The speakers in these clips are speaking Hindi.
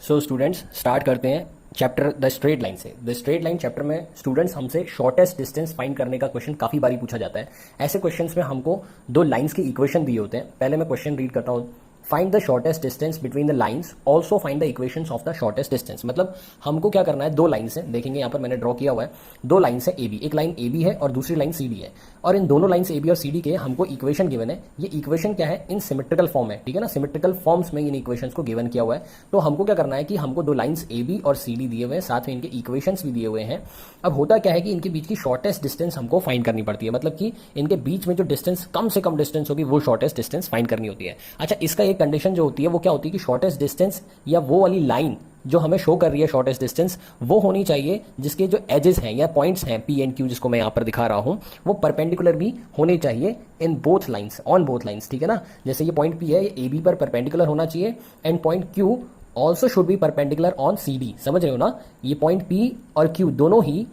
सो स्टूडेंट्स स्टार्ट करते हैं चैप्टर द स्ट्रेट लाइन से। द स्ट्रेट लाइन चैप्टर में स्टूडेंट्स हमसे शॉर्टेस्ट डिस्टेंस फाइंड करने का क्वेश्चन काफी बारी पूछा जाता है। ऐसे क्वेश्चंस में हमको दो लाइंस के इक्वेशन दिए होते हैं। पहले मैं क्वेश्चन रीड करता हूँ। Find the shortest distance between the lines, also find the equations of the shortest distance. मतलब हमको क्या करना है, दो लाइन्स है, देखेंगे यहाँ पर मैंने ड्रॉ किया हुआ है, दो लाइन्स है ए बी, एक लाइन ए बी है और दूसरी लाइन सी डी है, और इन दोनों लाइन्स ए बी और सी डी के हमको इक्वेशन गिवन है। ये इक्वेशन क्या है, इन सिमेट्रिकल फॉर्म है, ठीक है ना, सिमेट्रिकल फॉर्म्स में इन इक्वेशंस को गिवन किया हुआ है। तो हमको क्या करना है कि हमको दो लाइन्स ए बी और सी डी दिए हुए हैं, साथ में इनके इक्वेशंस भी दिए हुए हैं। अब होता क्या है कि इनके बीच की शॉर्टेस्ट डिस्टेंस हमको फाइंड करनी पड़ती है, मतलब कि इनके बीच में जो डिस्टेंस कम से कम डिस्टेंस होगी वो शॉर्टेस्ट डिस्टेंस फाइंड करनी होती है। अच्छा, इसका एक कंडीशन जो होती है वो क्या होती है कि शॉर्टेस्ट डिस्टेंस या वो वाली लाइन जो हमें शो कर रही है शॉर्टेस्ट डिस्टेंस, वो होनी चाहिए जिसके जो एजेस हैं या पॉइंट्स हैं पी एंड क्यू, जिसको मैं यहां पर दिखा रहा हूं, वो परपेंडिकुलर भी होने चाहिए in both lines, on both lines, ठीक है ना। जैसे ये पॉइंट पी है, ये ए बी पर परपेंडिकुलर होना चाहिए, and point Q also should be perpendicular on C D. समझ रहे हो ना, ये पॉइंट पी और क्यू दोनों ही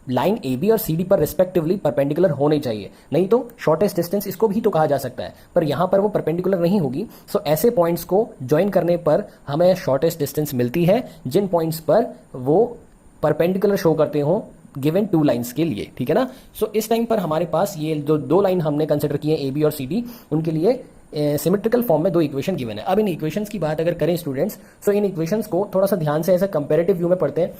लाइन ए बी और सी डी पर रिस्पेक्टिवली परपेंडिकुलर होने चाहिए, नहीं तो शॉर्टेस्ट डिस्टेंस इसको भी तो कहा जा सकता है, पर यहां पर वो परपेंडिकुलर नहीं होगी। सो ऐसे पॉइंट्स को ज्वाइन करने पर हमें शॉर्टेस्ट डिस्टेंस मिलती है जिन पॉइंट्स पर वो परपेंडिकुलर शो करते हो गिवन टू लाइंस के लिए, ठीक है ना। सो इस टाइम पर हमारे पास ये जो दो लाइन हमने कंसिडर की है ए बी और सी डी, उनके लिए सिमेट्रिकल फॉर्म में दो इक्वेशन गिवन है। अब इन इक्वेशंस की बात अगर करें स्टूडेंट्स, सो इन इक्वेशंस को थोड़ा सा ध्यान से ऐसा कंपेरेटिव व्यू में पढ़ते हैं,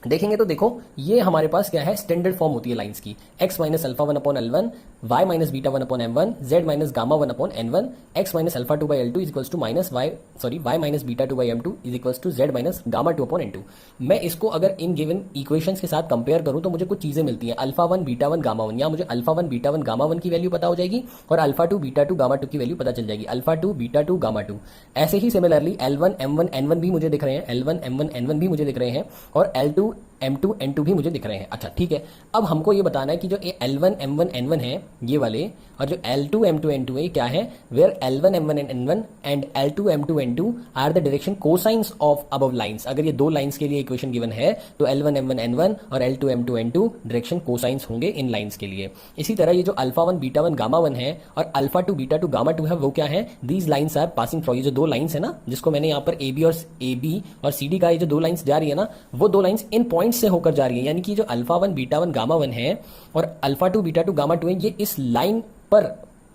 देखेंगे तो देखो ये हमारे पास क्या है, स्टैंडर्ड फॉर्म होती है लाइंस की, x minus alpha one upon L1, y minus beta one upon M1, z minus gamma one upon N1, x minus alpha two by L2 is equals to minus y minus beta two by M2 is equals to z minus gamma two upon N2। मैं इसको अगर इन गिवन इक्वेशंस के साथ कंपेयर करूं तो मुझे कुछ चीजें मिलती हैं, alpha one beta one gamma one, या मुझे alpha one beta one gamma one की वैल्यू पता हो जाएगी और alpha two beta two gamma to की वैल्यू पता चल जाएगी, alpha two beta two gamma to. ऐसे ही सिमिलरली L1 M1 N1 भी मुझे दिख रहे हैं, L1 M1 N1 भी मुझे दिख रहे हैं, और L2 M2 N2 भी मुझे दिख रहे हैं। अच्छा ठीक है, अब हमको ये बताना है कि जो L1 M1 N1 है ये वाले, और जो L2 M2 N2 है क्या है, where L1 M1 N1 and L2 M2 N2 are the direction cosines of above lines. अगर ये दो लाइंस के लिए इक्वेशन गिवन है तो L1 M1 N1 और L2 M2 N2 direction cosines होंगे इन लाइंस के लिए। इसी तरह ये जो alpha one beta one gamma one है और alpha two beta two gamma two है, वो क्या है, these lines are passing through. ये जो दो लाइंस है ना, जिसको मैंने यहाँ पर ए बी और सी डी का ये जो दो लाइंस जा रही है ना, वो दो लाइंस इन पॉइंट से होकर जा रही है, यानी कि जो alpha one beta one gamma one है और alpha two beta two gamma two है, ये इस लाइन पर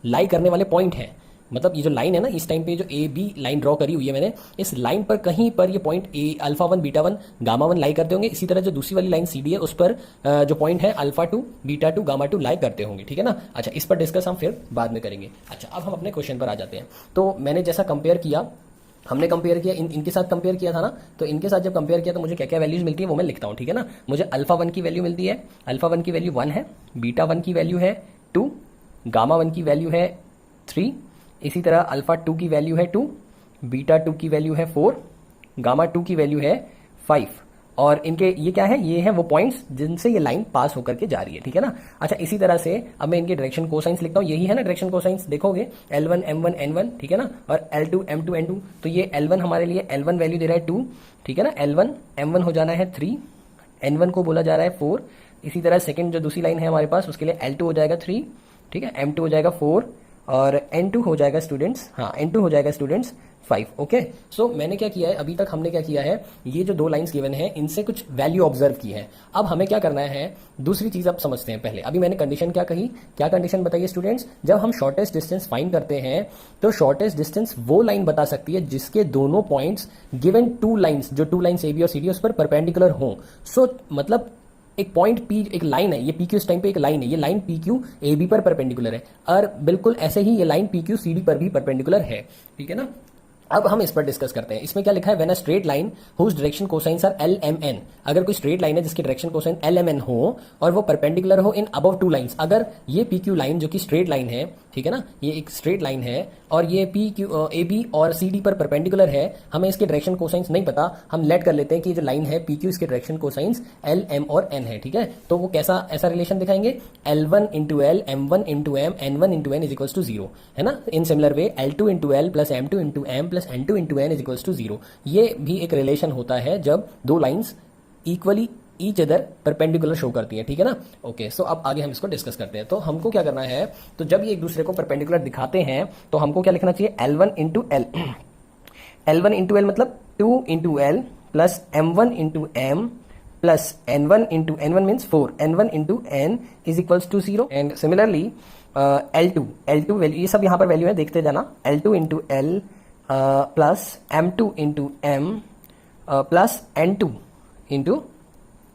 लाई करने वाले पॉइंट है। मतलब ये जो लाइन है ना, इस टाइम पे जो ए बी लाइन ड्रॉ करी हुई है मैंने, इस लाइन पर कहीं पर ये point A alpha one beta one gamma one lie करते होंगे। इसी तरह जो दूसरी वाली लाइन सी डी है उस पर जो पॉइंट है alpha two beta two gamma two lie करते होंगे, ठीक है ना। अच्छा, इस पर डिस्कस हम फिर बाद में करेंगे। अच्छा, अब हम अपने क्वेश्चन पर आ जाते हैं। तो मैंने जैसा कंपेयर किया, हमने कंपेयर किया इनके साथ कंपेयर किया था ना, तो इनके साथ जब कंपेयर किया तो मुझे क्या क्या वैल्यूज मिलती है वो मैं लिखता हूं, ठीक है ना। मुझे अल्फा वन की वैल्यू मिलती है, अल्फा वन की वैल्यू 1 है, बीटा वन की वैल्यू है 2, गामा वन की वैल्यू है 3, इसी तरह अल्फा टू की वैल्यू है 2, बीटा टू की वैल्यू है 4, गामा टू की वैल्यू है 5, और इनके ये क्या है, ये है वो पॉइंट्स जिनसे ये लाइन पास होकर के जा रही है, ठीक है ना। अच्छा, इसी तरह से अब मैं इनके डायरेक्शन कोसाइंस लिखता हूं, यही है ना डायरेक्शन कोसाइंस, देखोगे L1 M1 N1, ठीक है ना, और L2 M2 N2। तो ये L1 हमारे लिए L1 वैल्यू दे रहा है 2, ठीक है ना, L1 M1 हो जाना है 3, N1 को बोला जा रहा है 4। इसी तरह सेकंड जो दूसरी लाइन है हमारे पास, उसके लिए L2 हो जाएगा 3, ठीक है, M2 हो जाएगा 4, और N2 हो जाएगा स्टूडेंट्स, हाँ N2 हो जाएगा स्टूडेंट्स 5। ओके, सो मैंने क्या किया है, अभी तक हमने क्या किया है, ये जो दो लाइंस गिवन है इनसे कुछ वैल्यू ऑब्जर्व की है। अब हमें क्या करना है, दूसरी चीज अब समझते हैं। पहले अभी मैंने कंडीशन क्या कही, क्या कंडीशन बताइए स्टूडेंट्स, जब हम शॉर्टेस्ट डिस्टेंस फाइंड करते हैं तो शॉर्टेस्ट डिस्टेंस वो लाइन बता सकती है जिसके दोनों पॉइंट्स गिवन टू लाइंस, जो टू लाइंस ए बी और सी डी उस पर परपेंडिकुलर हों। सो मतलब एक पॉइंट पी, एक लाइन है, ये पी क्यू इस टाइम पे एक लाइन है, ये line P Q A B पर परपेंडिकुलर है, और बिल्कुल ऐसे ही ये line P Q C D पर भी परपेंडिकुलर है, ठीक है ना। अब हम इस पर डिस्कस करते हैं। इसमें क्या लिखा है, when a straight line whose direction cosines are L M N, अगर कोई स्ट्रेट लाइन है जिसकी direction cosine L M N हो और वो परपेंडिकुलर हो इन अबव टू लाइंस। अगर ये पी क्यू लाइन जो कि स्ट्रेट लाइन है, ठीक है ना, ये एक स्ट्रेट लाइन है और ये पी क्यू ए बी और सी डी पर परपेंडिकुलर है, हमें इसके डायरेक्शन कोसाइंस नहीं पता, हम लेट कर लेते हैं कि जो लाइन है पी क्यू, इसके डायरेक्शन कोसाइंस एल एम और एन है, ठीक है। तो वो कैसा ऐसा रिलेशन दिखाएंगे, L1 into L, M1 into M, N1 into N is equals to 0, है ना। In similar way L2 into L plus M2 into M plus N2 into N is equals to 0। ये भी एक रिलेशन होता है जब दो lines equally each other perpendicular show करती है, ठीक है ना। ओके, सो अब आगे हम इसको डिस्कस करते हैं। तो हमको क्या करना है, तो जब ये एक दूसरे को परपेंडिकुलर दिखाते हैं तो हमको क्या लिखना चाहिए, L1 into L, L1 into L मतलब 2 into L plus m1 into m plus n1 into n1 means 4, n1 into n is equals to 0. And similarly L2 value, ये सब यहाँ पर वैल्यू है, देखते जाना. L2 into L plus m2 into m plus n2 into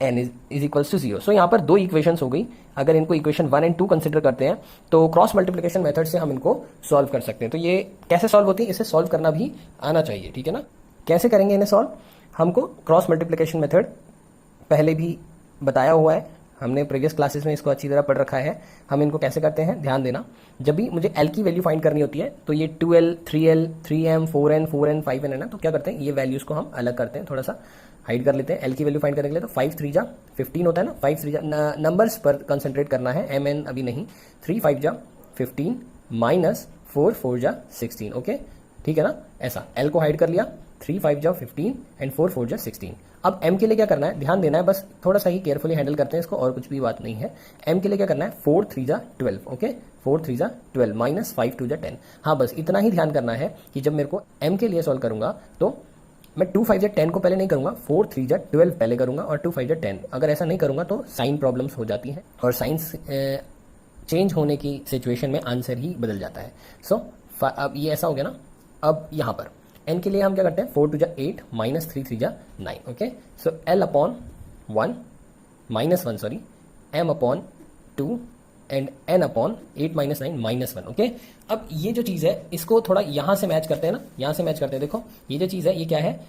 n is equals to 0. So यहाँ पर दो इक्वेशंस हो गई. अगर इनको इक्वेशन 1 एंड 2 कंसिडर करते हैं तो क्रॉस मल्टीप्लिकेशन मेथड से हम इनको सॉल्व कर सकते हैं. तो ये कैसे सॉल्व होती है, इसे सॉल्व करना भी आना चाहिए, ठीक है ना. कैसे करेंगे इन्हें सॉल्व, हमको क्रॉस मल्टीप्लिकेशन मेथड पहले भी बताया हुआ है, हमने प्रीवियस क्लासेस में इसको अच्छी तरह पढ़ रखा है. हम इनको कैसे करते हैं, ध्यान देना. जब भी मुझे L की वैल्यू फाइंड करनी होती है तो ये 2L, 3L, 3M, 4N, 4N, 5N है ना, तो क्या करते हैं, ये वैल्यूज को हम अलग करते हैं, थोड़ा सा हाइड कर लेते हैं. L की वैल्यू फाइंड करने के लिए तो 5 3 जा 15 होता है ना, 5 3 जा नंबर्स पर कंसंट्रेट करना है, MN अभी नहीं. 3 5 जा 15 माइनस 4 4 जा 16. ओके, ठीक है ना. ऐसा L को हाइड कर लिया, 3 5 जा 15 एंड 4 4 जा 16. अब M के लिए क्या करना है, ध्यान देना है, बस थोड़ा सा ही केयरफुली हैंडल करते हैं इसको, और कुछ भी बात नहीं है. M के लिए क्या करना है, 4 3 जा 12. ओके, 4 3 जा 12 माइनस 5 2 जा 10. हाँ, बस इतना ही ध्यान करना है कि जब मेरे को M के लिए सॉल्व करूंगा तो मैं 2 5 जा 10 को पहले नहीं करूंगा, 4 3 जा 12 पहले करूंगा और 2 5 जा 10. अगर ऐसा नहीं करूंगा तो साइन प्रॉब्लम्स हो जाती हैं और साइंस चेंज होने की सिचुएशन में आंसर ही बदल जाता है. सो अब ये ऐसा हो गया ना. अब यहाँ पर n के लिए हम क्या करते हैं, 4 2 जा 8 माइनस 3 3 जा 9. Okay, so L upon 1 minus 1 sorry, m upon 2 and n upon 8 minus 9 minus 1. Okay, अब ये जो चीज़ है इसको थोड़ा यहाँ से मैच करते हैं ना, यहाँ से मैच करते हैं. देखो ये जो चीज़ है ये क्या है,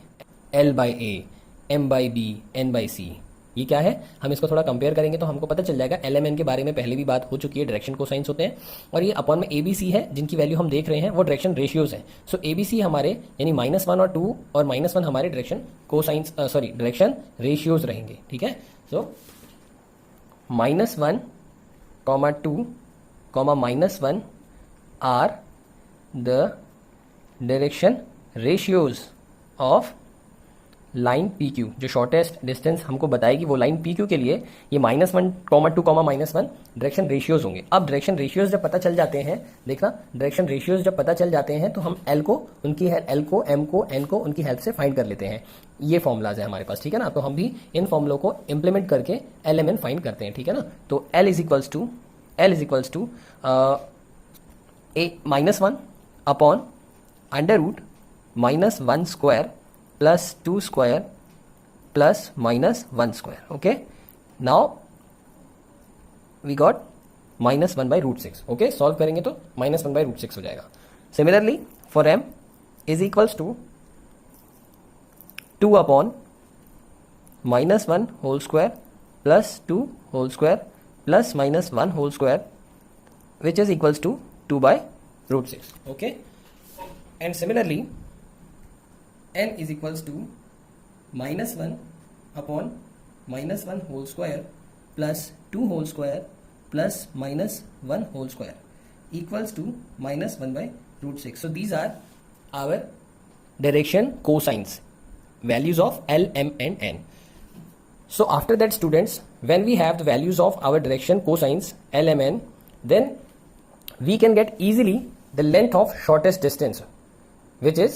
L by A, M by B, N by C, ये क्या है, हम इसको थोड़ा कंपेयर करेंगे तो हमको पता चल जाएगा. LMN के बारे में पहले भी बात हो चुकी है, डायरेक्शन कोसाइंस होते हैं. और ये अपॉन में ABC है, जिनकी वैल्यू हम देख रहे हैं वो डायरेक्शन रेशियोज है. सो ABC हमारे यानी -1 और 2 और -1 हमारे direction cosines sorry direction ratios रहेंगे, ठीक है. सो -1 2 -1 are the direction ratios of line PQ. जो शॉर्टेस्ट डिस्टेंस हमको बताएगी वो लाइन PQ के लिए ये -1 2 -1 डायरेक्शन रेशियोज होंगे. अब डायरेक्शन रेशियोज जब पता चल जाते हैं, देखना डायरेक्शन रेशियोज जब पता चल जाते हैं तो हम L को उनकी L को M को N को उनकी हेल्प से फाइंड कर लेते हैं. ये फॉर्मूलाज है हमारे पास, ठीक है ना. तो हम भी इन फॉर्मूलों को इंप्लीमेंट करके LMN फाइंड करते हैं, ठीक है ना. तो L is equals to -1 upon under root -1 square plus 2 square plus -1 square. Okay, now we got -1 by root 6. Okay, solve करेंगे तो -1 बाई रूट 6 हो जाएगा. Similarly for M is equals to 2 upon -1 whole square plus 2 whole square plus -1 whole square which is equals to 2 by root 6. Okay, and similarly n is equals to -1 upon -1 whole square plus 2 whole square plus -1 whole square equals to -1 by root 6. So these are our direction cosines, values of L, M and N. So after that students, when we have the values of our direction cosines L, M, N, then we can get easily the length of shortest distance, which is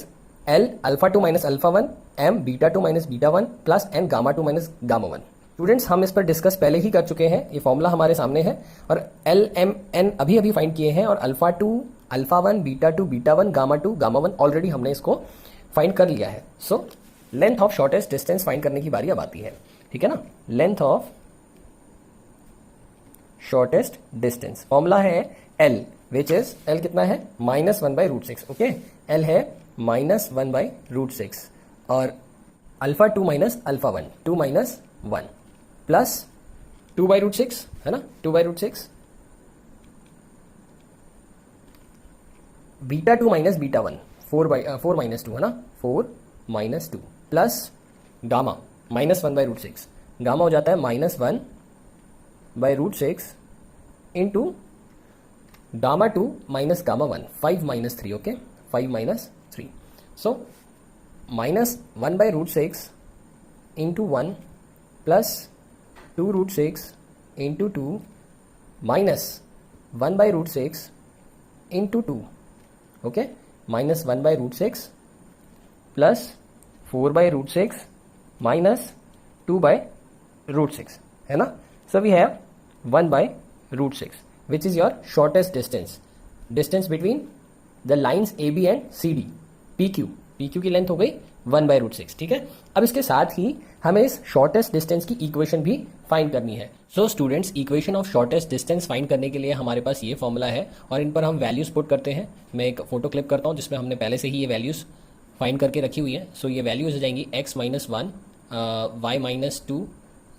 L alpha 2 minus alpha 1, M beta 2 minus beta 1 plus N gamma 2 minus gamma 1. Students हम इस पर डिस्कस पहले ही कर चुके हैं, ये फॉर्मूला हमारे सामने है और L, M, N अभी फाइंड किए हैं और alpha 2 alpha 1 beta 2 beta 1 gamma 2 gamma 1 already हमने इसको फाइंड कर लिया है. So length of shortest distance find करने की बारी अब आती है, ठीक है ना. Length of shortest distance formula है L, विच इज L कितना है, -1 बाई रूट 6. ओके, L है -1 बाई रूट 6 और alpha 2 minus alpha 1 2 minus 1 plus 2 by root 6 है ना, 2 by root 6 beta 2 minus beta 1 4 minus 2 है ना, 4 minus 2 plus gamma -1 by root 6. Gamma हो जाता है -1 by root 6 into gamma 2 minus gamma 1 5 minus 3. Okay, 5 minus 3. So -1 by root 6 into 1 plus 2 root 6 into 2 minus 1 by root 6 into 2. Okay, -1 by root 6 plus 4 by root 6 minus 2/√6 है ना. So we have 1/√6 which is your shortest distance between the lines AB and CD. PQ की लेंथ हो गई 1/√6. ठीक है. अब इसके साथ ही हमें इस शॉर्टेस्ट डिस्टेंस की इक्वेशन भी फाइंड करनी है. So students, equation of shortest distance find करने के लिए हमारे पास ये फॉर्मूला है और इन पर हम वैल्यूज पुट करते हैं. मैं एक फोटो क्लिप करता हूँ जिसमें हमने पहले से ही ये वैल्यूज फाइंड करके रखी हुई है. सो ये वैल्यूज हो जाएंगी x -1, y -2,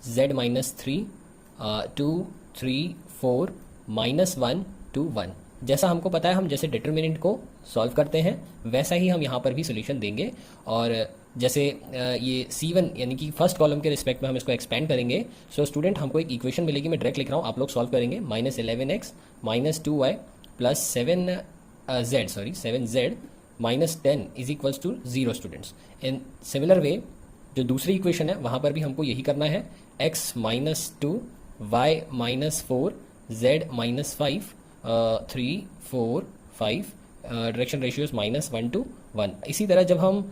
z -3, 2, 3, 4, -1, 2, 1. जैसा हमको पता है, हम जैसे डिटर्मिनेंट को सॉल्व करते हैं वैसा ही हम यहाँ पर भी सोल्यूशन देंगे. और जैसे ये C1 यानी कि फर्स्ट कॉलम के रिस्पेक्ट में हम इसको एक्सपेंड करेंगे. सो स्टूडेंट, हमको एक इक्वेशन मिलेगी, मैं डायरेक्ट लिख रहा हूँ, आप लोग सॉल्व करेंगे. -11x -2y + 7z -10 is equals to 0 students. In similar way जो दूसरी इक्वेशन है वहाँ पर भी हमको यही करना है. x -2 y -4 z -5 3 4 5 direction ratios -1 to 1. इसी तरह जब हम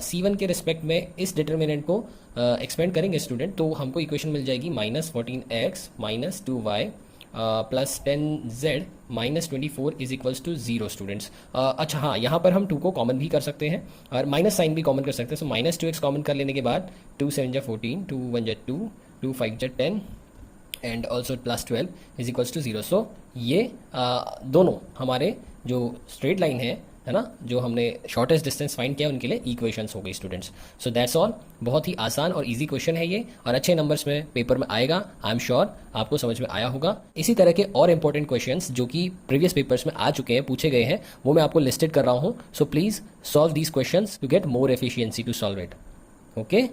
C1 के रिस्पेक्ट में इस डिटर्मिनेंट को एक्सपेंड करेंगे स्टूडेंट, तो हमको इक्वेशन मिल जाएगी -14x -2y + 10z -24 is equals to 0 students. अच्छा हाँ, यहाँ पर हम 2 को कॉमन भी कर सकते हैं और माइनस साइन भी कॉमन कर सकते हैं. सो -2x कॉमन कर लेने के बाद 2 7 जा 14, 2 1 जा 2, 2 5 जा 10 and also +12 is equals to 0. So ये दोनों हमारे जो स्ट्रेट लाइन है ना, जो हमने शॉर्टेस्ट डिस्टेंस फाइंड किया, उनके लिए इक्वेशंस हो गई स्टूडेंट्स. So that's all. बहुत ही आसान और इजी क्वेश्चन है ये और अच्छे नंबर्स में पेपर में आएगा. आई एम श्योर आपको समझ में आया होगा. इसी तरह के और इंपॉर्टेंट क्वेश्चंस जो कि प्रीवियस पेपर्स में आ चुके हैं, पूछे गए हैं, वो मैं आपको लिस्टेड कर रहा हूँ. So please solve these questions to get more efficiency to solve it. Okay.